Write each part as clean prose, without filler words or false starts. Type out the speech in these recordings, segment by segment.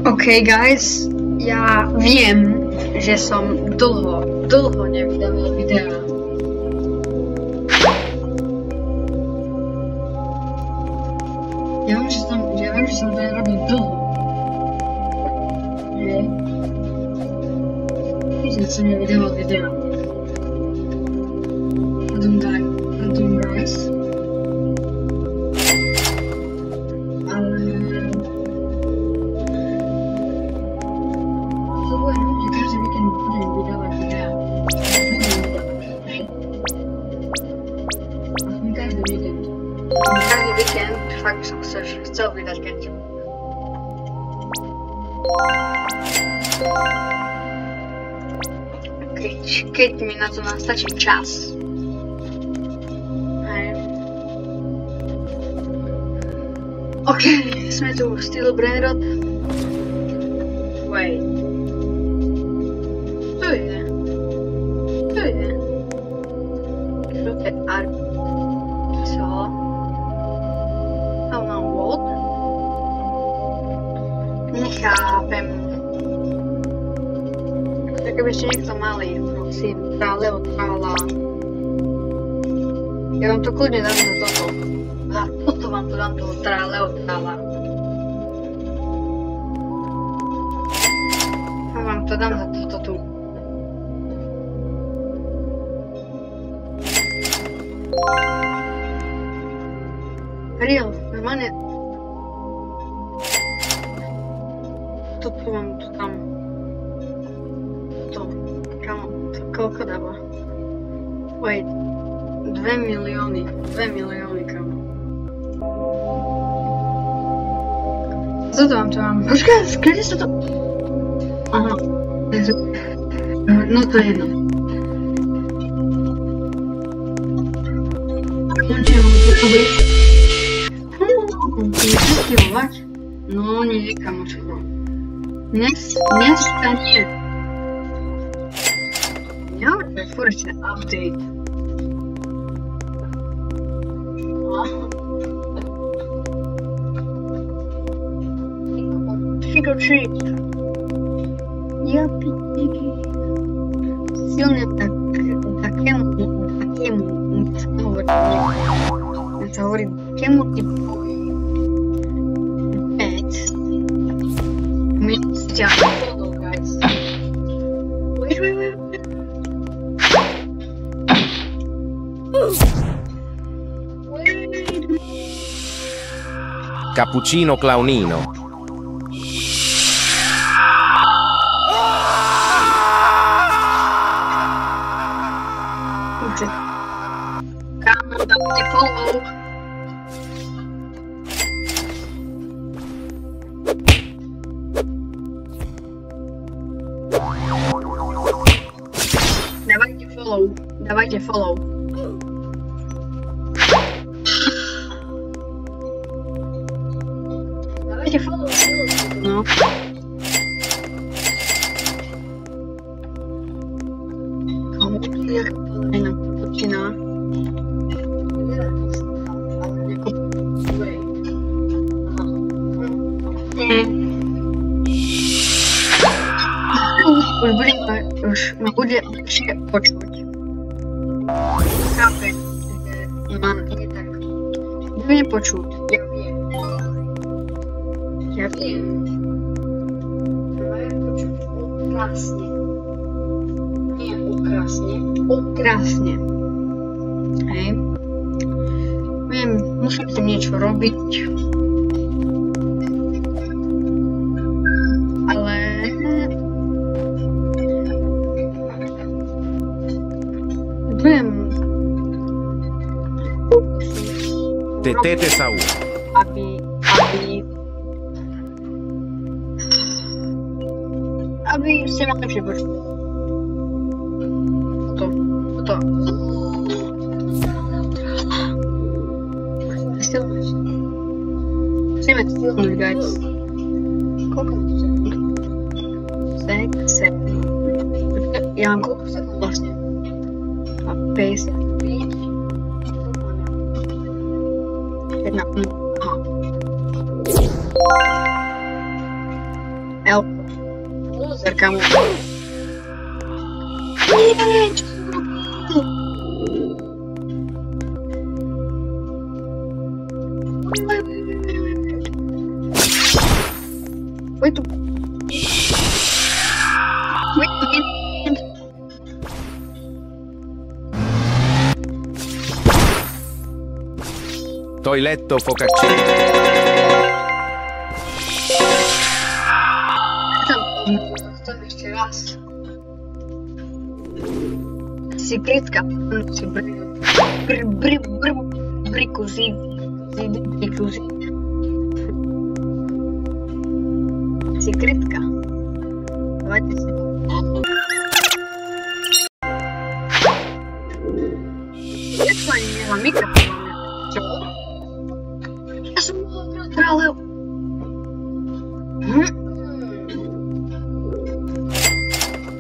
OK, guys, ja viem, že som dlho nevydával videa. Ja viem, že som to nerobil dlho. Hej. Že som nevydával videa. Pardon, guys. Fakt by som chcel vydať, keď mi na to nastačí čas. Hej. OK, sme tu v stylu Brainrot. Wait. Tu je. Čo to je arc? Co? Nechápem. Tak keby ešte niekto malý, prosím, prálevo trála. Ja vám to kľudne dám do toho. A toto vám to dám toho trálevo trála. A vám to dám za toto tu. Real, normálne. Toto vám to tam. To, kamo, to koľko dáva? Wait, 2 milióny, kamo. Toto vám to mám. Počkaj, kde sa to? Aha, no to je jedno. Končím toto byť. Nechcilovať? No nie, kamočko. Nestane. Ja, to je furt ešte update. Trick or treat. Ja piti. Silne takému sa hovorí takému typu. Yeah, follow, guys. Wait. Cappuccino Clownino. Okay. Come on, dajte follow. Dawajcie follow. Dawajcie follow. No. Komu jak podaj na cappuccina? Już ma bude lepšie počuť. Chápem, že mám nie tak. Bude počuť, ja viem. Bude počuť okrásne. Nie okrásne, okrásne. Hej. Viem, musím s tým niečo robiť. Tetete Saúl. Aby ste ma lepšie počuli. Toto. Musíme stilnúť, guys. Koľko mám sekúnd? 7. Ja mám koľko sekúnd vlastne? 55. Aha. El. Loser, kamo. Nie, čo som robil? Wait. Toiletto focaccino. Ešte raz. Secretka. Brikuzi. Secretka. Давайте si. Ja to ani nemám mikrofón. Čo? Ja som mohol ale...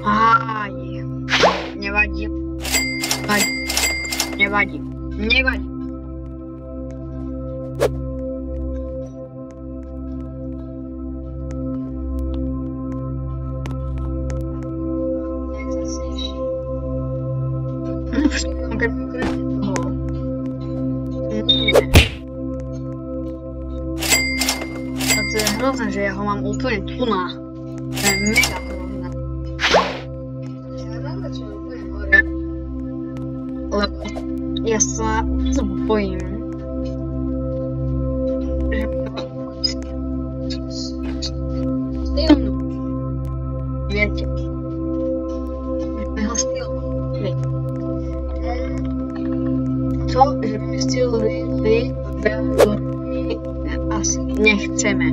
Aj. Nevadí. Nevadí. To je hrozné, že ja ho mám úplne tuná. To je mega hrozné. Lebo ja sa bojím, že silnú. Viete. Jeho styl. Viete. To, že by styl vyjeli veľmi asi nechceme.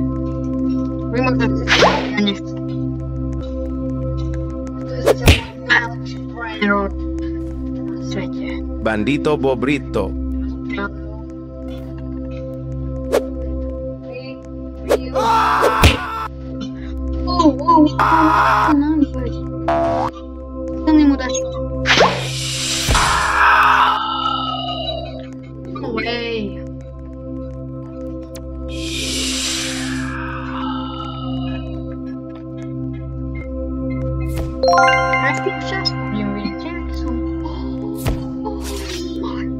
Vy možno chcete, ja nechcem. To je zatiaľ najlepší brain rot na svete. Bandito Bobrito. To nemu dáš. No way. Každý čas budem vidieť, jak som...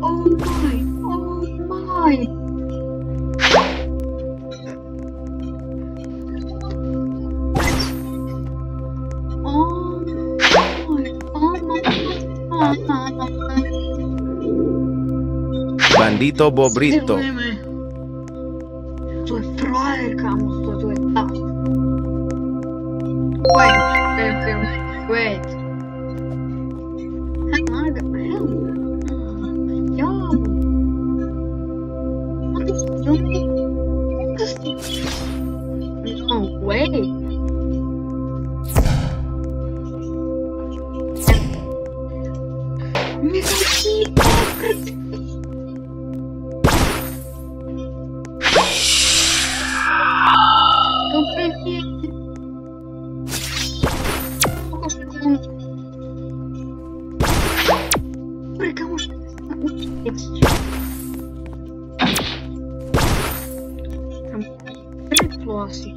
Oh my. Bandito Bobrito. To je frajer, kamo, to je tá. Wait. Hang on, hell. Yo. What is he doing? No way. Asi.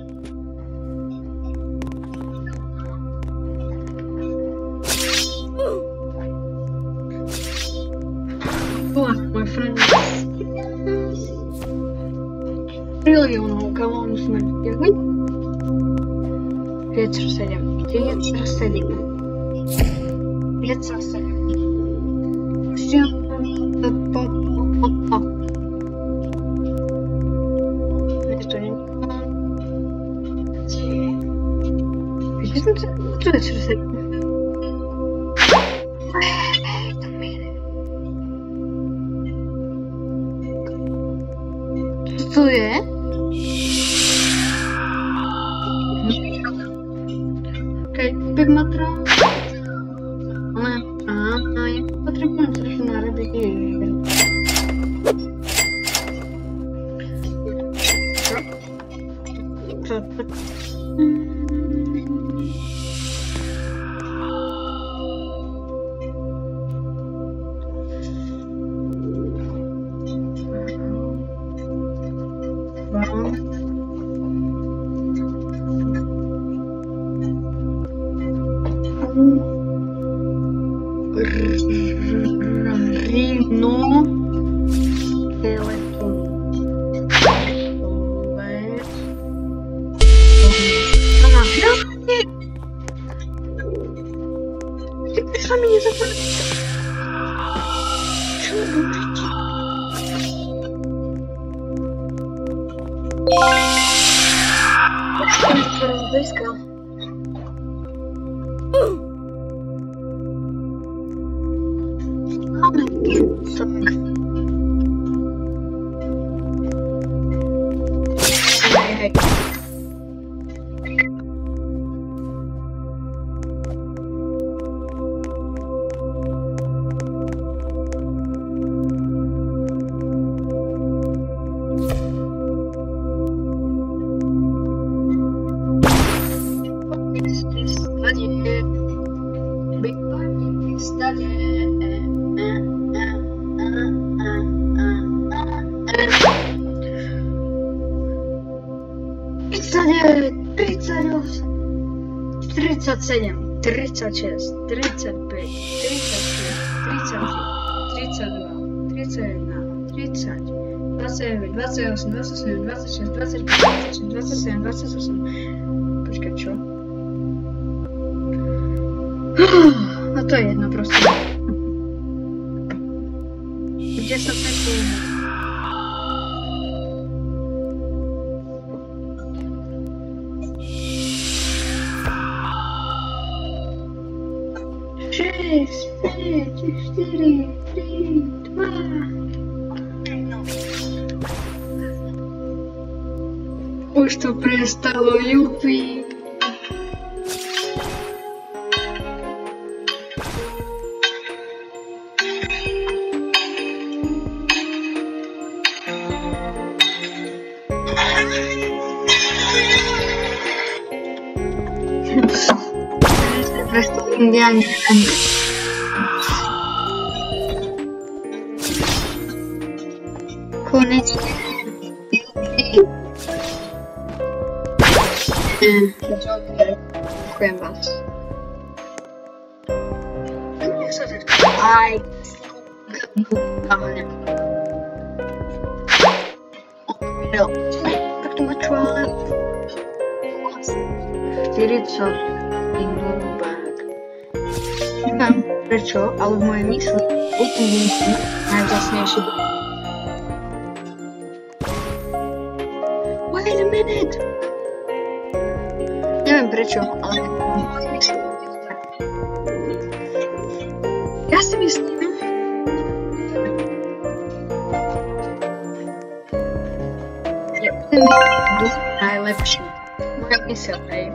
Fuck, my friend. Trilionov, kamo musíme biegliť? 5-7. Co je 47? Wait a minute. Co je? Okej, big matra. Ja potrebujem trochu narobiť hry. Co? Rino Sami nie zapomnijcie. Czemu mówicie? Coraz blisko. Mamy tak. Hej. Stanie 38, 37, 36, 35, 36, 32, 31, 30, 29, 28, 27, 26, 25, 26, 27, 28. Počkaj, čo? No to je jedno proste. 10 sekúnd. Шесть, пять, четыре, три, два. Ой, что пристало, юпи. Просто идеально. Koniecznie. Dziękuję was. Nie chcę tak. Aj. Tak to maczłe. 40 Indulbák. Neviem prečo, ale v mojej mysli ultimátne najvzácnejší bol. Wait a minute! Neviem prečo, ale v mojej mysli ja si myslím, že ten duch najlepší. Moja myseľ, hej.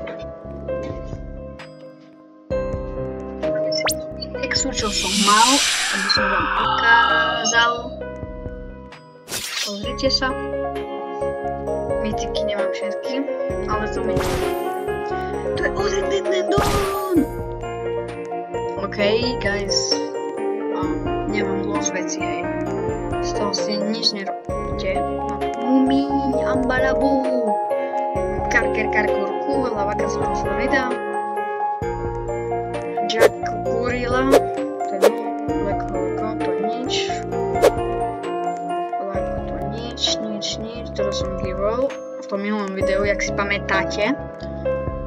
Čo som mal, aby som vám ukázal. Pozrite sa. Mytiky nemám všetky, ale to mi... To je ozretný dom! OK, guys. Nemám dosť veci, hej. Z toho si nič nerobíte. Mumí, ambalabu. Karker, karkurku, lavaka z toho videa. Jack Gorilla. Ktorú som gival v tom minulom videu, jak si pamätáte.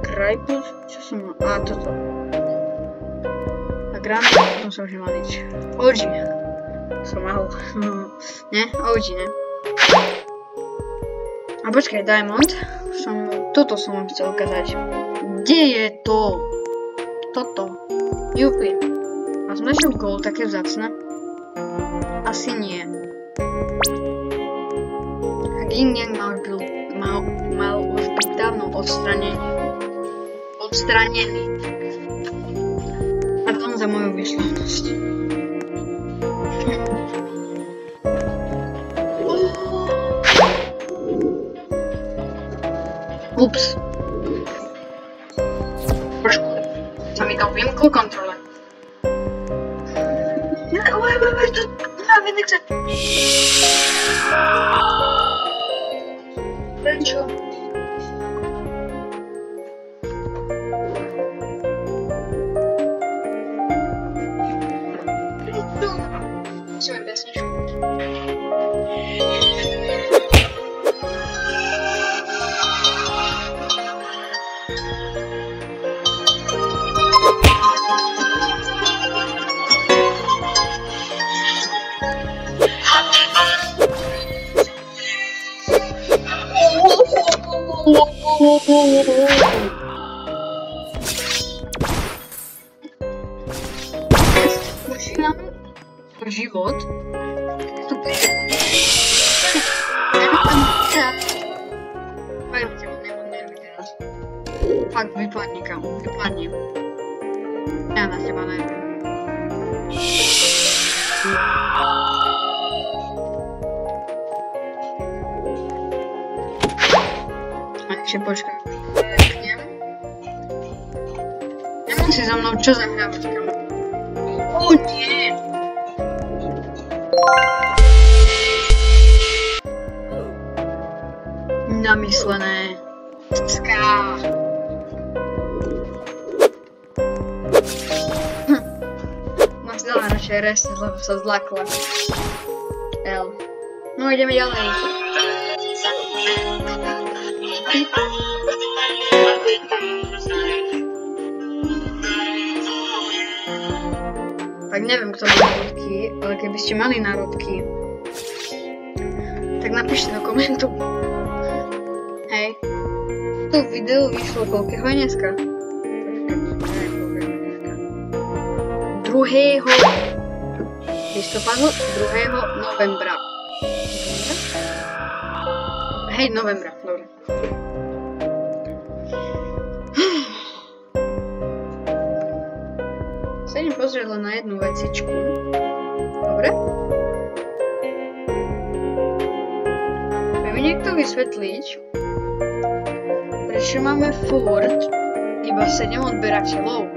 Krajpus, čo som mal? A toto. A Grand, potom som už nemal nič. OG som mal. Ne? OG, ne? A počkaj, Diamond. Toto som vám chcel ukázať. Kde je to? Toto. Jupi. A som našiel gold také vzácne? Asi nie. Yin Yang mal už byť dávno odstranený. Pardon za moju vyšľanosť. Ups. Trošku sa mi tam vymklo kontrole. To práve nechce. Prečo? Užívam život. Fakt, vypadni kam, vypadni. Ja na teba neviem. Ešte počkaj. Nemusí za mnou čo zahrávať, kam. O nie! Namyslené. Ská. Máš dala radšej reset, lebo sa zlakla. L. No ideme ďalej. Tak neviem, kto má národky, ale keby ste mali národky, tak napíšte do komentu. Hej. To video vyšlo koľkého je dneska? 2. listopadu, 2. novembra. Hej, novembra, dobre. Sa idem pozrieť len na jednu vecičku. Dobre? Vie mi niekto vysvetliť, prečo máme furt iba 7 odberateľov?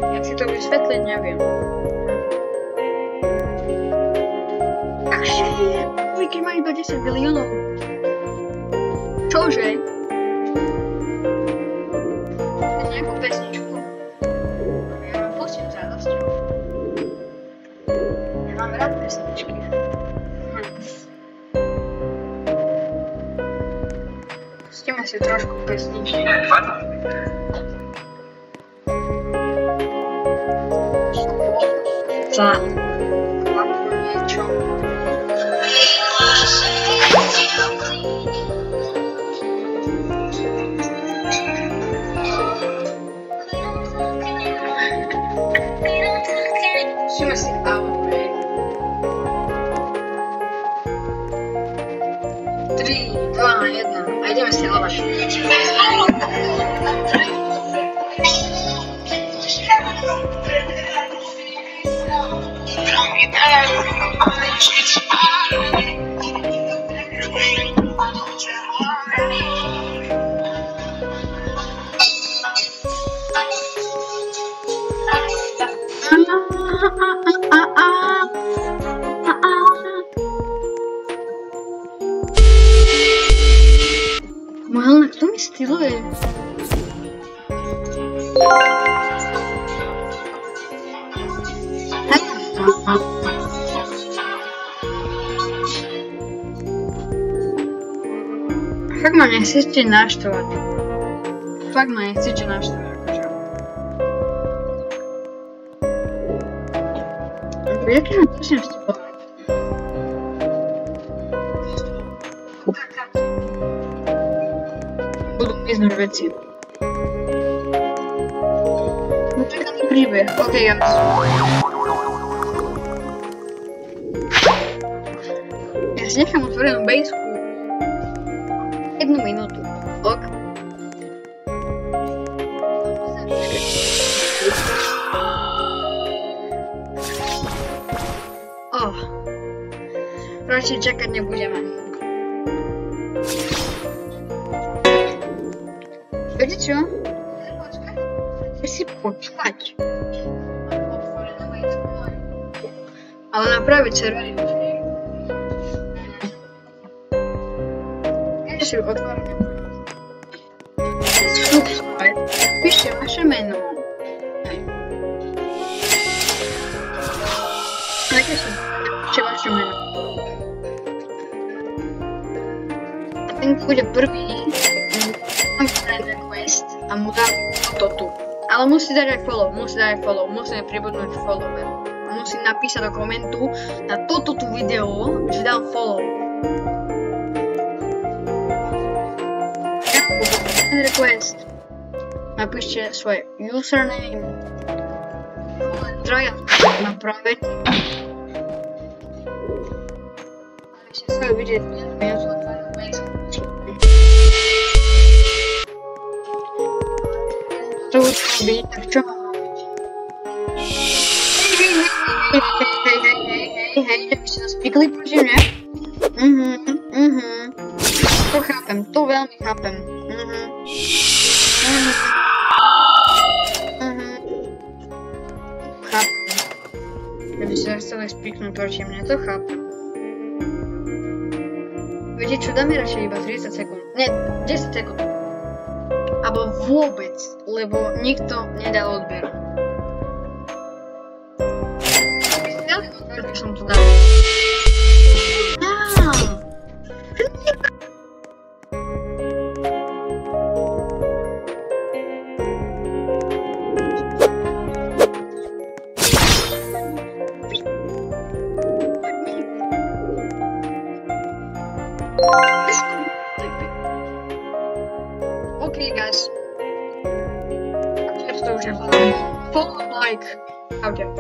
Ja si to vysvetliť neviem. Akže, keď má iba 10 biliónov. Čože? Nejakú pesničku. Ja vám pustím s radosťou. Ja mám rád pesničky. Pustíme si trošku pesničky. Za niečo. Musíme si outbreak. 3, 2, 1 a ideme si lovať. Мална, кто мне стилует? Fakt ma nechcete naštvať. Fakt ma nechcete naštvať, akože. Jaký mám prosím vstupovať? Budú miznúť veci. No to je taký príbeh. OK, ja si nechám otvorenú bejsku. 1 minútu. Ok. Radšej čakať nebudeme. Viete čo? Chceš si počkať. Ale napraviť servery. Keď si otvoríme. Subscribe. Píšte vaše meno. Píšte vaše meno. A ten bude prvý. Mám friend request a mu dám toto tu. Ale musí dať aj follow, musí pribudnúť follower. A musí napísať do komentu na toto tu video, že dal follow. friend request. Napíšte svoj username. Zdroja napraviť. Ešte svoje vidieť. To už robí, tak čo mám robiť? Hej, aby ste sa spikli proti mne. To chápem, to veľmi chápem. Chápem. Keby ste sa chceli spiknúť proti mne, to chápem. Viete čo, dáme radšej iba 30 sekúnd. Nie, 10 sekúnd. Abo vôbec, lebo nikto nedal odber. Som to dal. Okay, guys. Follow, like, out there.